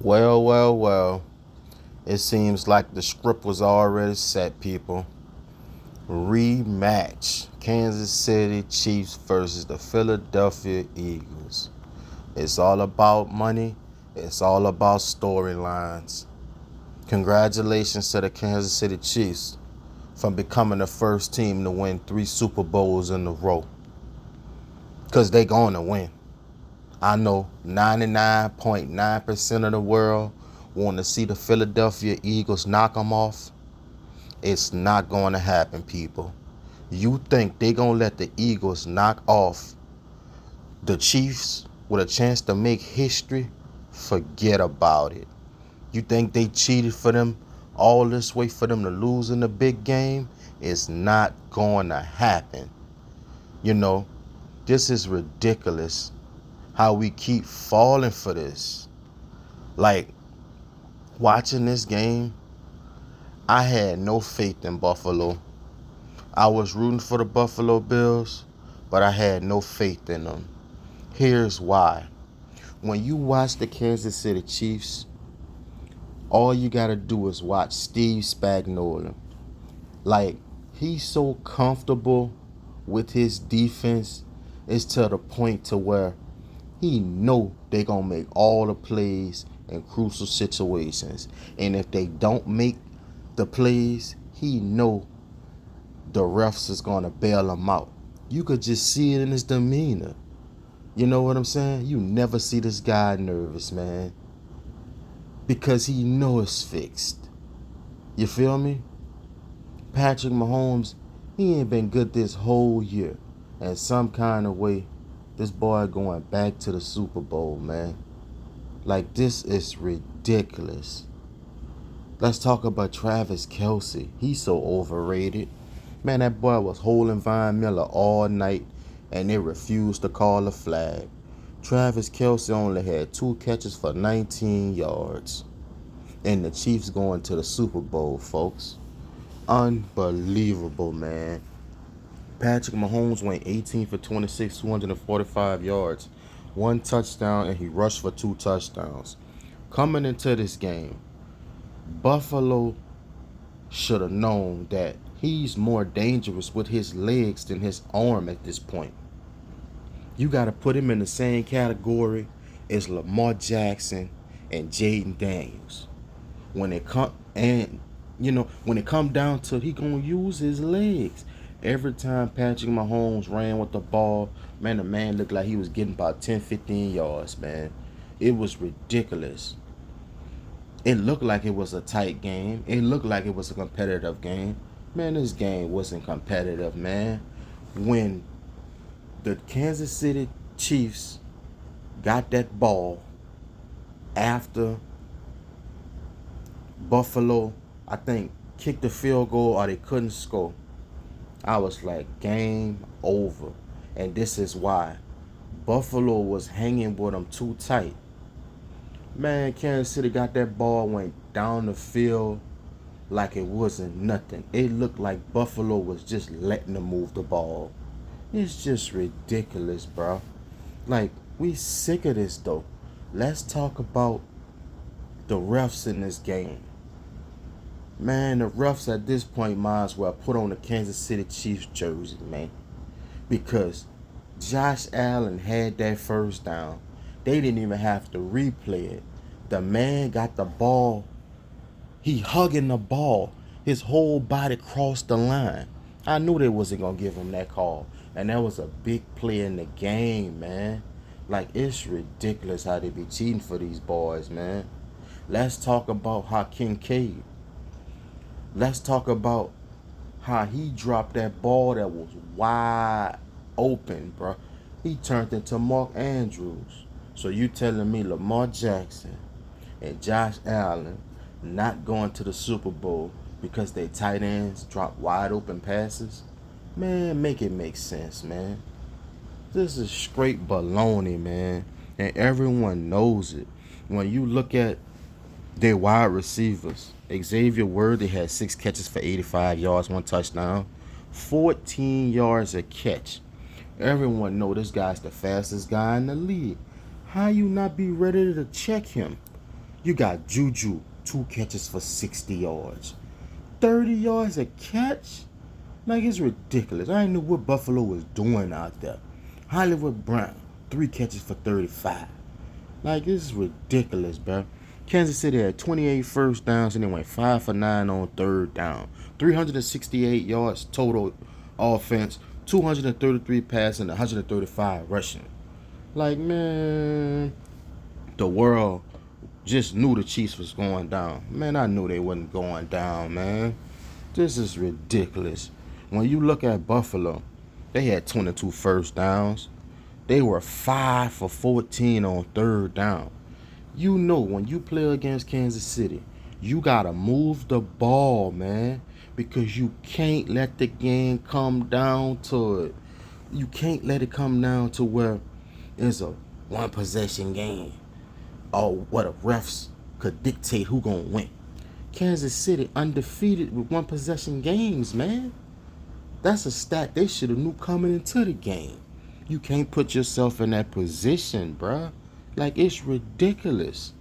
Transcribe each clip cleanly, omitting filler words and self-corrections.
Well. It seems like the script was already set, people. Rematch. Kansas City Chiefs versus the Philadelphia Eagles. It's all about money. It's all about storylines. Congratulations to the Kansas City Chiefs for becoming the first team to win 3 Super Bowls in a row. Because they going to win. I know 99.9% of the world want to see the Philadelphia Eagles knock them off. It's not going to happen, people. You think they going to let the Eagles knock off the Chiefs with a chance to make history? Forget about it. You think they cheated for them all this way for them to lose in the big game? It's not going to happen. You know, this is ridiculous how we keep falling for this. Like, watching this game, I had no faith in Buffalo. I was rooting for the Buffalo Bills, but I had no faith in them. Here's why. When you watch the Kansas City Chiefs, all you got to do is watch Steve Spagnuolo. Like, he's so comfortable with his defense. It's to the point to where he know they going to make all the plays in crucial situations. And if they don't make the plays, he know the refs is going to bail him out. You could just see it in his demeanor. You know what I'm saying? You never see this guy nervous, man. Because he know it's fixed. You feel me? Patrick Mahomes, he ain't been good this whole year. And some kind of way, this boy going back to the Super Bowl, man. Like, this is ridiculous. Let's talk about Travis Kelce. He's so overrated. Man, that boy was holding Von Miller all night, and they refused to call a flag. Travis Kelce only had 2 catches for 19 yards. And the Chiefs going to the Super Bowl, folks. Unbelievable, man. Patrick Mahomes went 18 for 26, 245 yards, 1 touchdown, and he rushed for 2 touchdowns. Coming into this game, Buffalo should have known that he's more dangerous with his legs than his arm at this point. You got to put him in the same category as Lamar Jackson and Jaden Daniels. When it come down to it, he gonna use his legs. Every time Patrick Mahomes ran with the ball, man, the man looked like he was getting about 10, 15 yards, man. It was ridiculous. It looked like it was a tight game. It looked like it was a competitive game. Man, this game wasn't competitive, man. When the Kansas City Chiefs got that ball after Buffalo, I think, kicked the field goal or they couldn't score, I was like, game over. And this is why. Buffalo was hanging with them too tight. Man, Kansas City got that ball, went down the field like it wasn't nothing. It looked like Buffalo was just letting them move the ball. It's just ridiculous, bro. Like, we sick of this, though. Let's talk about the refs in this game. Man, the refs at this point might as well put on the Kansas City Chiefs jersey, man. Because Josh Allen had that first down. They didn't even have to replay it. The man got the ball. He hugging the ball. His whole body crossed the line. I knew they wasn't going to give him that call. And that was a big play in the game, man. Like, it's ridiculous how they be cheating for these boys, man. Let's talk about Hakeem Cade. Let's talk about how he dropped that ball that was wide open, bro. He turned into Mark Andrews. So you telling me Lamar Jackson and Josh Allen not going to the Super Bowl because their tight ends drop wide open passes? Man, make it make sense, man. This is straight baloney, man. And everyone knows it. When you look at their wide receivers, Xavier Worthy had 6 catches for 85 yards, 1 touchdown, 14 yards a catch. Everyone know this guy's the fastest guy in the league. How you not be ready to check him? You got Juju, 2 catches for 60 yards. 30 yards a catch? Like, it's ridiculous. I didn't know what Buffalo was doing out there. Hollywood Brown, 3 catches for 35. Like, this is ridiculous, bro. Kansas City had 28 first downs and they went 5 for 9 on third down. 368 yards total offense, 233 passing, 135 rushing. Like, man, the world just knew the Chiefs was going down. Man, I knew they wasn't going down, man. This is ridiculous. When you look at Buffalo, they had 22 first downs. They were 5 for 14 on third down. You know, when you play against Kansas City, you got to move the ball, man, because you can't let the game come down to it. You can't let it come down to where it's a one-possession game or what a refs could dictate who going to win. Kansas City undefeated with one-possession games, man. That's a stat they should have knew coming into the game. You can't put yourself in that position, bruh. Like, it's ridiculous.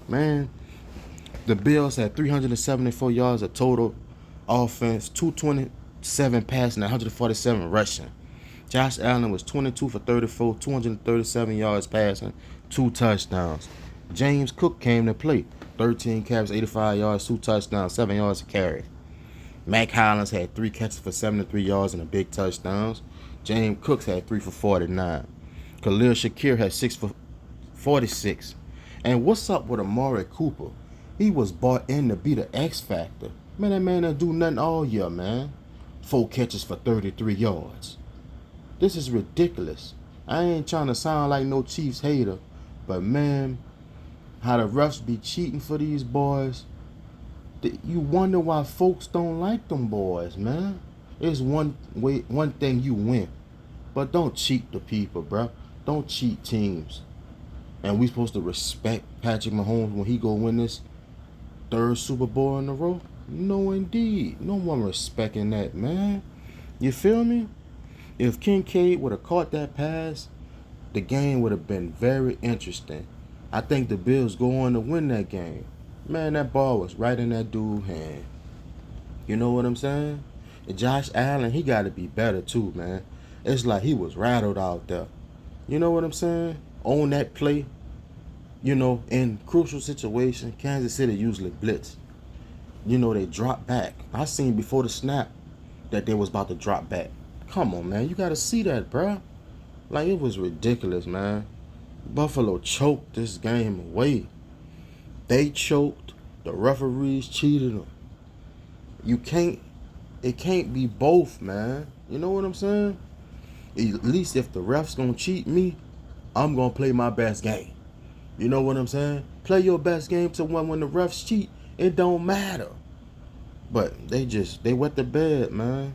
Man, the Bills had 374 yards of total offense, 227 passing, 147 rushing. Josh Allen was 22 for 34, 237 yards passing, 2 touchdowns. James Cook came to play. 13 carries, 85 yards, 2 touchdowns, 7 yards a carry. Mac Hollins had 3 catches for 73 yards and a big touchdowns. James Cooks had 3 for 49. Khalil Shakir had 6 for 46. And what's up with Amari Cooper? He was brought in to be the X factor. Man, that man didn't do nothing all year, man. 4 catches for 33 yards. This is ridiculous. I ain't trying to sound like no Chiefs hater, but man, how the refs be cheating for these boys. You wonder why folks don't like them boys, man. It's one thing you win, but don't cheat the people, bro. Don't cheat teams. And we supposed to respect Patrick Mahomes when he go win this 3rd Super Bowl in a row? No, indeed. No one respecting that, man. You feel me? If Kincaid would have caught that pass, the game would have been very interesting. I think the Bills go on to win that game. Man, that ball was right in that dude's hand. You know what I'm saying? And Josh Allen, he got to be better too, man. It's like he was rattled out there. You know what I'm saying? On that play, you know, in crucial situations, Kansas City usually blitz. You know, they drop back. I seen before the snap that they was about to drop back. Come on, man. You got to see that, bruh. Like, it was ridiculous, man. Buffalo choked this game away. They choked. The referees cheated them. It can't be both, man. You know what I'm saying? At least if the ref's gonna cheat me, I'm gonna play my best game. You know what I'm saying? Play your best game to when the refs cheat. It don't matter. But they wet the bed, man.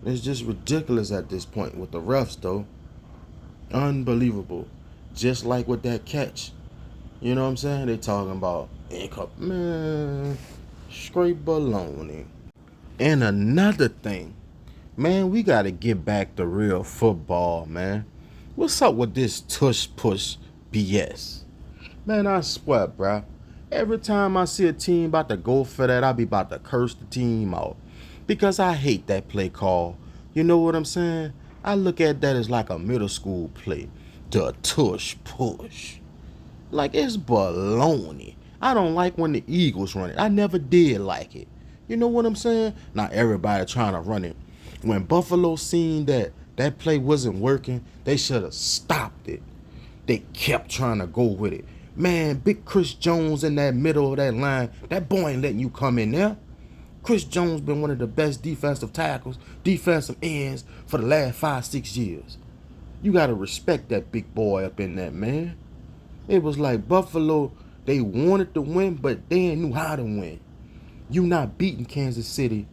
It's just ridiculous at this point with the refs, though. Unbelievable. Just like with that catch. You know what I'm saying? They talking about man, straight baloney. And another thing, man, we got to get back to real football, man. What's up with this tush push BS? Man, I swear, bruh. Every time I see a team about to go for that, I be about to curse the team out. Because I hate that play call. You know what I'm saying? I look at that as like a middle school play. The tush push. Like, it's baloney. I don't like when the Eagles run it. I never did like it. You know what I'm saying? Not everybody trying to run it. When Buffalo seen that play wasn't working, they should have stopped it. They kept trying to go with it. Man, big Chris Jones in that middle of that line, that boy ain't letting you come in there. Chris Jones been one of the best defensive tackles, defensive ends for the last 5-6 years. You got to respect that big boy up in that, man. It was like Buffalo, they wanted to win, but they ain't knew how to win. You not beating Kansas City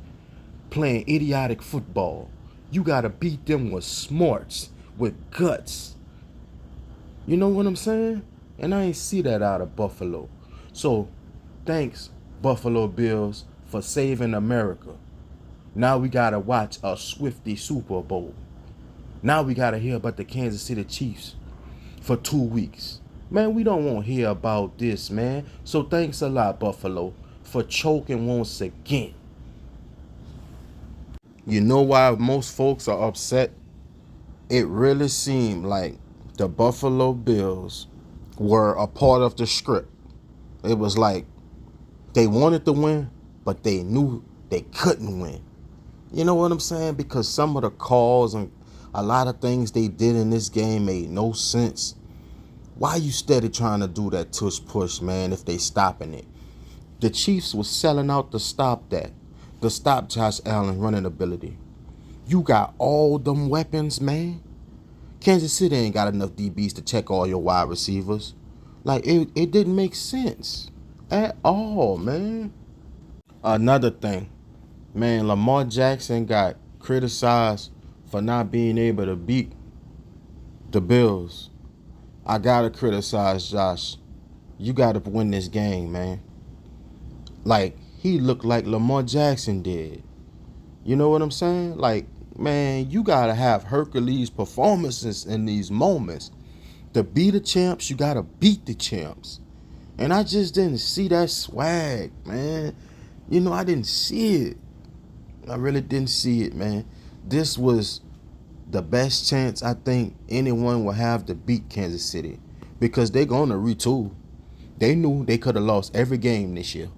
playing idiotic football. You got to beat them with smarts, with guts. You know what I'm saying? And I ain't see that out of Buffalo. So, thanks, Buffalo Bills, for saving America. Now we got to watch a Swifty Super Bowl. Now we got to hear about the Kansas City Chiefs for 2 weeks. Man, we don't want to hear about this, man. So thanks a lot, Buffalo, for choking once again. You know why most folks are upset? It really seemed like the Buffalo Bills were a part of the script. It was like they wanted to win, but they knew they couldn't win. You know what I'm saying? Because some of the calls and a lot of things they did in this game made no sense. Why you steady trying to do that tush push, man, if they stopping it? The Chiefs was selling out to stop that. To stop Josh Allen's running ability. You got all them weapons, man. Kansas City ain't got enough DBs to check all your wide receivers. Like, it didn't make sense at all, man. Another thing, man, Lamar Jackson got criticized for not being able to beat the Bills. I gotta criticize Josh. You gotta win this game, man. Like, he looked like Lamar Jackson did. You know what I'm saying? Like, man, you gotta have Hercules performances in these moments. To be the champs, you gotta beat the champs. And I just didn't see that swag, man. You know, I didn't see it. I really didn't see it, man. This was the best chance I think anyone will have to beat Kansas City. Because they're gonna retool. They knew they could have lost every game this year.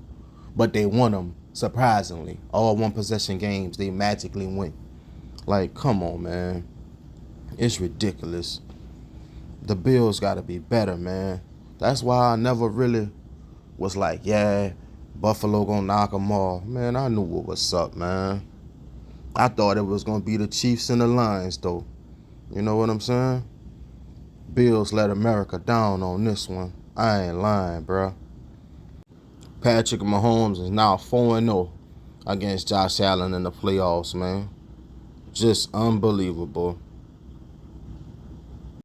But they won them, surprisingly. All one possession games, they magically win. Like, come on, man. It's ridiculous. The Bills got to be better, man. That's why I never really was like, yeah, Buffalo gonna knock them off. Man, I knew what was up, man. I thought it was gonna be the Chiefs and the Lions, though. You know what I'm saying? Bills let America down on this one. I ain't lying, bro. Patrick Mahomes is now 4-0 against Josh Allen in the playoffs, man. Just unbelievable.